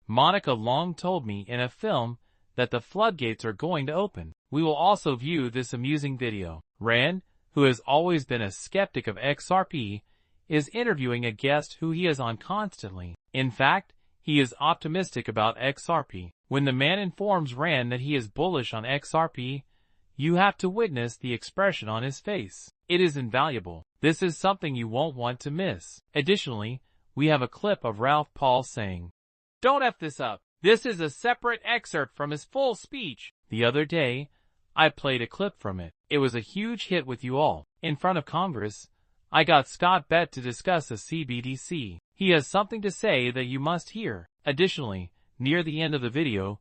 Monica Long told me in a film that the floodgates are going to open. We will also view this amusing video. Rand, who has always been a skeptic of XRP, is interviewing a guest who he is on constantly. In fact, he is optimistic about XRP. When the man informs Rand that he is bullish on XRP, you have to witness the expression on his face. It is invaluable. This is something you won't want to miss. Additionally, we have a clip of Ralph Paul saying, "Don't F this up." This is a separate excerpt from his full speech. The other day, I played a clip from it. It was a huge hit with you all. In front of Congress, I got Scott Bett to discuss a CBDC. He has something to say that you must hear. Additionally, near the end of the video,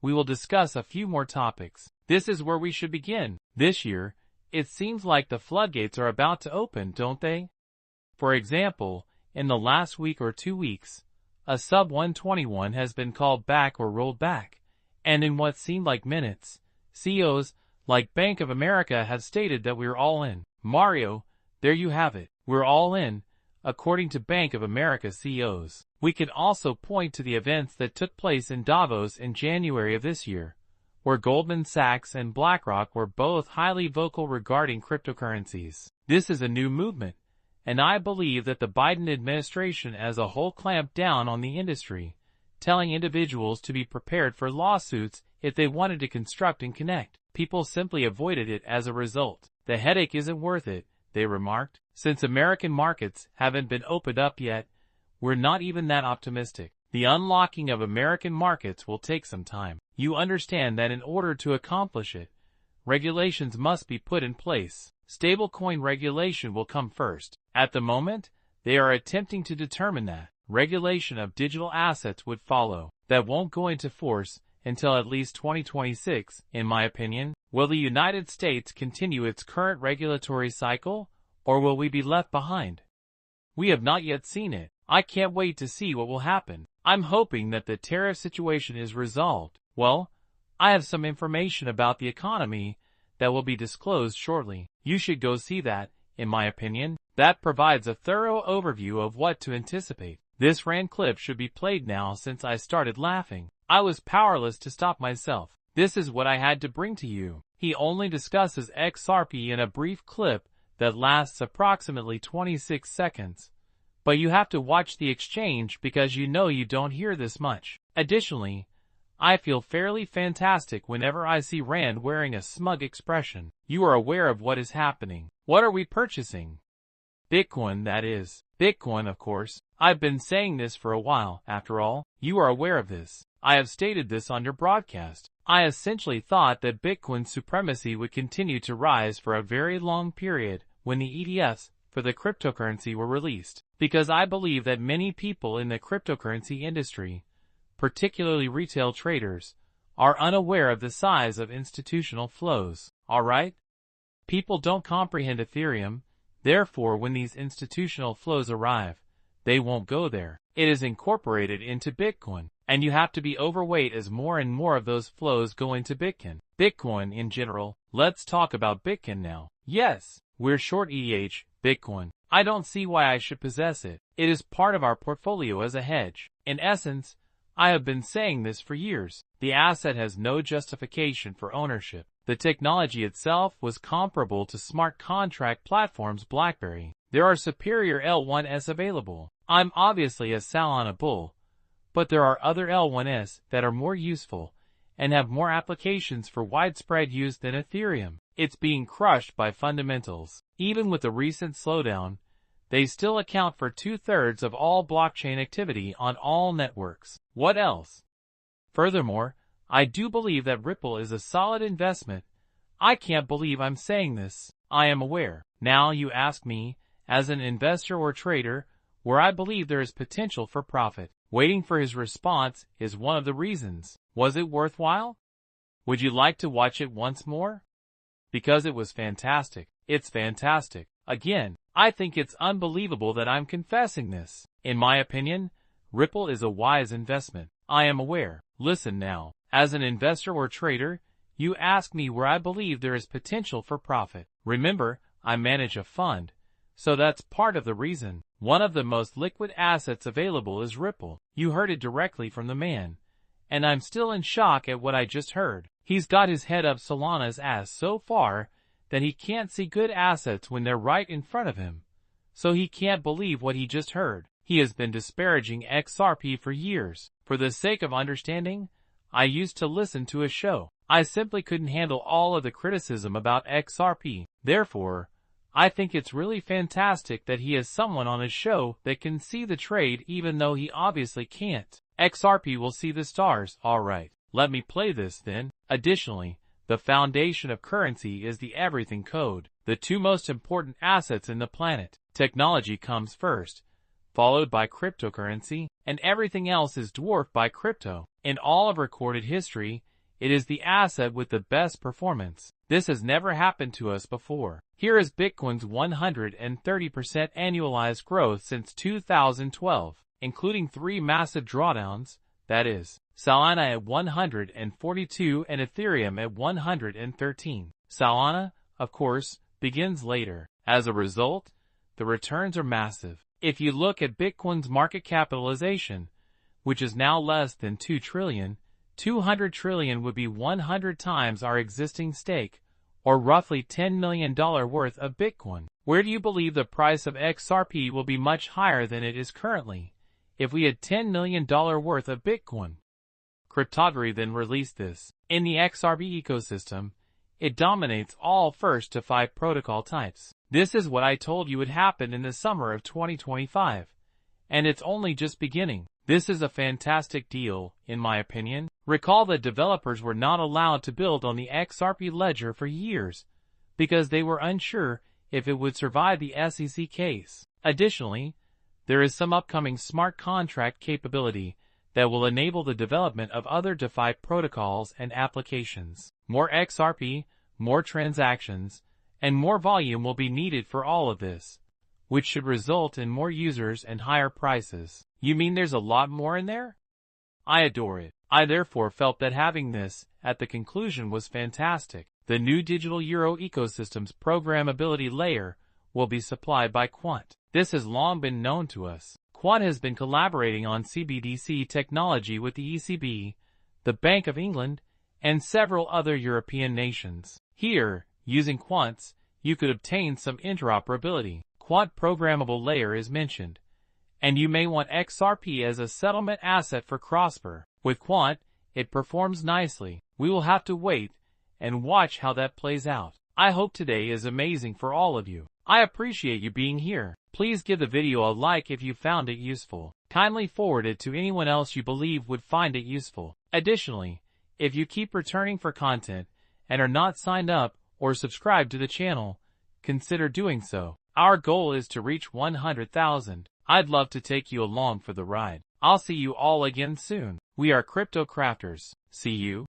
we will discuss a few more topics. This is where we should begin. This year, it seems like the floodgates are about to open, don't they? For example, in the last week or 2 weeks, a sub 121 has been called back or rolled back, and in what seemed like minutes, CEOs like Bank of America have stated that we're all in. Mario, there you have it. We're all in, according to Bank of America CEOs. We can also point to the events that took place in Davos in January of this year, where Goldman Sachs and BlackRock were both highly vocal regarding cryptocurrencies. This is a new movement, and I believe that the Biden administration as a whole clamped down on the industry, telling individuals to be prepared for lawsuits if they wanted to construct and connect. People simply avoided it as a result. The headache isn't worth it, they remarked. Since American markets haven't been opened up yet, we're not even that optimistic. The unlocking of American markets will take some time. You understand that in order to accomplish it, regulations must be put in place. Stablecoin regulation will come first. At the moment, they are attempting to determine that. Regulation of digital assets would follow. That won't go into force until at least 2026, in my opinion. Will the United States continue its current regulatory cycle, or will we be left behind? We have not yet seen it. I can't wait to see what will happen. I'm hoping that the tariff situation is resolved. Well, I have some information about the economy that will be disclosed shortly. You should go see that, in my opinion. That provides a thorough overview of what to anticipate. This Rand clip should be played now since I started laughing. I was powerless to stop myself. This is what I had to bring to you. He only discusses XRP in a brief clip that lasts approximately 26 seconds. But you have to watch the exchange because you know you don't hear this much. Additionally, I feel fairly fantastic whenever I see Rand wearing a smug expression. You are aware of what is happening. What are we purchasing? Bitcoin, that is. Bitcoin, of course. I've been saying this for a while, after all. You are aware of this. I have stated this on your broadcast. I essentially thought that Bitcoin supremacy would continue to rise for a very long period when the ETFs for the cryptocurrency were released, because I believe that many people in the cryptocurrency industry, particularly retail traders, are unaware of the size of institutional flows. Alright? People don't comprehend Ethereum, therefore when these institutional flows arrive, they won't go there. It is incorporated into Bitcoin, and you have to be overweight as more and more of those flows go into Bitcoin. Bitcoin in general. Let's talk about Bitcoin now. Yes, we're short ETH, Bitcoin. I don't see why I should possess it. It is part of our portfolio as a hedge. In essence, I have been saying this for years. The asset has no justification for ownership. The technology itself was comparable to smart contract platforms BlackBerry. There are superior L1s available. I'm obviously a Solana bull, but there are other L1s that are more useful and have more applications for widespread use than Ethereum. It's being crushed by fundamentals. Even with the recent slowdown, they still account for 2/3 of all blockchain activity on all networks. What else? Furthermore, I do believe that Ripple is a solid investment. I can't believe I'm saying this. I am aware. Now you ask me, as an investor or trader, where I believe there is potential for profit. Waiting for his response is one of the reasons. Was it worthwhile? Would you like to watch it once more? Because it was fantastic. It's fantastic. Again, I think it's unbelievable that I'm confessing this. In my opinion, Ripple is a wise investment. I am aware. Listen now. As an investor or trader, you ask me where I believe there is potential for profit. Remember, I manage a fund, so that's part of the reason. One of the most liquid assets available is Ripple. You heard it directly from the man. And I'm still in shock at what I just heard. He's got his head up Solana's ass so far that he can't see good assets when they're right in front of him. So he can't believe what he just heard. He has been disparaging XRP for years. For the sake of understanding, I used to listen to a show. I simply couldn't handle all of the criticism about XRP. Therefore, I think it's really fantastic that he has someone on his show that can see the trade even though he obviously can't. XRP will see the stars, alright. Let me play this then. Additionally, the foundation of currency is the everything code. The two most important assets in the planet. Technology comes first, followed by cryptocurrency, and everything else is dwarfed by crypto. In all of recorded history, it is the asset with the best performance. This has never happened to us before. Here is Bitcoin's 130% annualized growth since 2012, including 3 massive drawdowns, that is, Solana at 142 and Ethereum at 113. Solana, of course, begins later. As a result, the returns are massive. If you look at Bitcoin's market capitalization, which is now less than 2 trillion, 200 trillion would be 100 times our existing stake, or roughly $10 million worth of Bitcoin. Where do you believe the price of XRP will be much higher than it is currently, if we had $10 million worth of Bitcoin? Cryptography then released this. In the XRP ecosystem, it dominates all first to 5 protocol types. This is what I told you would happen in the summer of 2025. And it's only just beginning. This is a fantastic deal, in my opinion. Recall that developers were not allowed to build on the XRP ledger for years because they were unsure if it would survive the SEC case. Additionally, there is some upcoming smart contract capability that will enable the development of other DeFi protocols and applications. More XRP, more transactions, and more volume will be needed for all of this, which should result in more users and higher prices. You mean there's a lot more in there? I adore it. I therefore felt that having this at the conclusion was fantastic. The new digital euro ecosystem's programmability layer will be supplied by Quant. This has long been known to us. Quant has been collaborating on CBDC technology with the ECB, the Bank of England, and several other European nations. Here, using Quants, you could obtain some interoperability. Quant programmable layer is mentioned, and you may want XRP as a settlement asset for Prosper. With Quant, it performs nicely. We will have to wait and watch how that plays out. I hope today is amazing for all of you. I appreciate you being here. Please give the video a like if you found it useful. Kindly forward it to anyone else you believe would find it useful. Additionally, if you keep returning for content and are not signed up or subscribed to the channel, consider doing so. Our goal is to reach 100,000. I'd love to take you along for the ride. I'll see you all again soon. We are Crypto Crafters. See you.